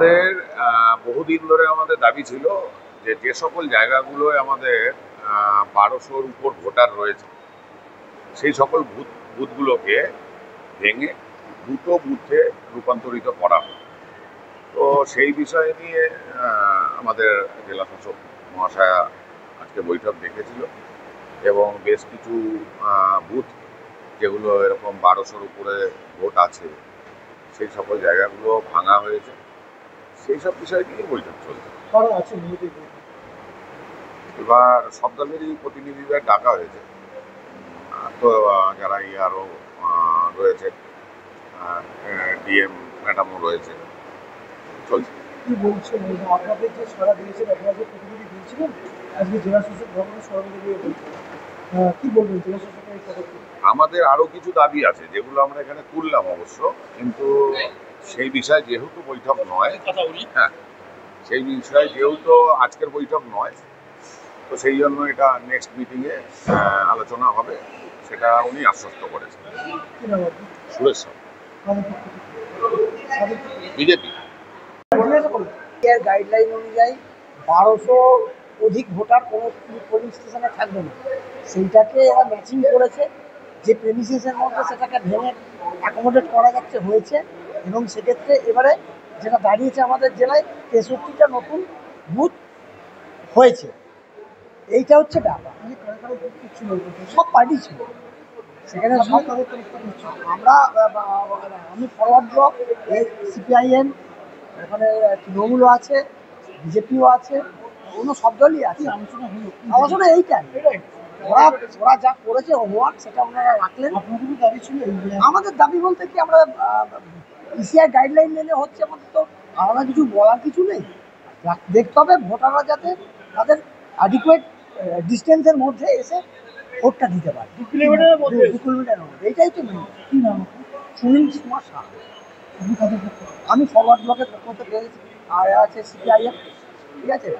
আমাদের বহুদিন ধরে আমাদের দাবি ছিল যে যে সকল জায়গাগুলোয় আমাদের ১২০০-র উপর ভোটার রয়েছে সেই সকল বুথগুলোকে ভেঙে দুটো বুথে রূপান্তরিত করা হয়। তো সেই বিষয় নিয়ে আমাদের জেলা শাসক মহাশয়া আজকে বৈঠক ডেকেছিল এবং বেশ কিছু বুথ যেগুলো এরকম ১২০০-র উপরে ভোট আছে সেই সকল জায়গাগুলো ভাঙা হয়েছে। সেই সব বিষয় নিয়ে বৈঠক চলছে। এবার সব দলেরই প্রতিনিধিদের ডাকা হয়েছে। তো যারা আরও রয়েছে, ডিএম ম্যাডামও রয়েছে, চলছে। কি বলছেন আপনাদের যে সারা দিয়েছেন, আপনারা যে প্রতিনিধি দিয়েছিলেন আজকে জেলা শাসক ভবনে সরাসরি গিয়ে বলছেন, কি বলবেন জেলা শাসকের এই পদক্ষেপ? আমাদের আরও কিছু দাবি আছে যেগুলো আমরা এখানে তুললাম অবশ্য, কিন্তু সেই বিষয়ে যেহেতু বৈঠক নয়, হ্যাঁ, সেই বিষয়ে যেহেতু আজকের বৈঠক নয়, তো সেই জন্য এটা নেক্সট মিটিংয়ে আলোচনা হবে, সেটা উনি আশ্বস্ত করেছেন। কি নাম আপনি? সুরেশ সাউ, বিজেপি। গাইডলাইন অনুযায়ী ১২০০ অধিক ভোটার কোনো পোলিং স্টেশনে থাকবে না, সেইটাকে এরা ম্যাচিং করেছে। যে প্রেমিসিসের মধ্যে সেটাকে ভেঙে অ্যাকোমোডেট করা যাচ্ছে হয়েছে, এবং সেক্ষেত্রে এবারে যেটা দাঁড়িয়েছে আমাদের জেলায় ৬৩টা নতুন বুথ হয়েছে। এইটা হচ্ছে ব্যাপার। সব পার্টি ছিল সেখানে, সব আমরা আমি ফরওয়ার্ড ব্লক, সিপিআইএম, এখানে তৃণমূলও আছে, বিজেপিও আছে, অন্য সব দলই আছে। আলোচনা এইটাই, ওরা ওরা যা করেছে হোমওয়ার্ক সেটা ওনারা রাখলেন। আপনাদেরও দাবি ছিল? আমাদের দাবি বলতে কি, আমরা ইসিআই গাইডলাইন মেনে হচ্ছে, আমাদের তো আলাদা কিছু বলার কিছু নেই। দেখতে হবে ভোটাররা যাতে তাদের অ্যাডিকুয়েট ডিস্টেন্সের মধ্যে এসে ভোটটা দিতে পারে। 2 কিলোমিটারের মধ্যে, 2 কিলোমিটারের মধ্যে, এইটাই তো মেন। কী নাম? সুনীল কুমার শাহ। আমি ফরওয়ার্ড ব্লকের পক্ষ থেকে আর আছে সিপিআইএম, ঠিক আছে।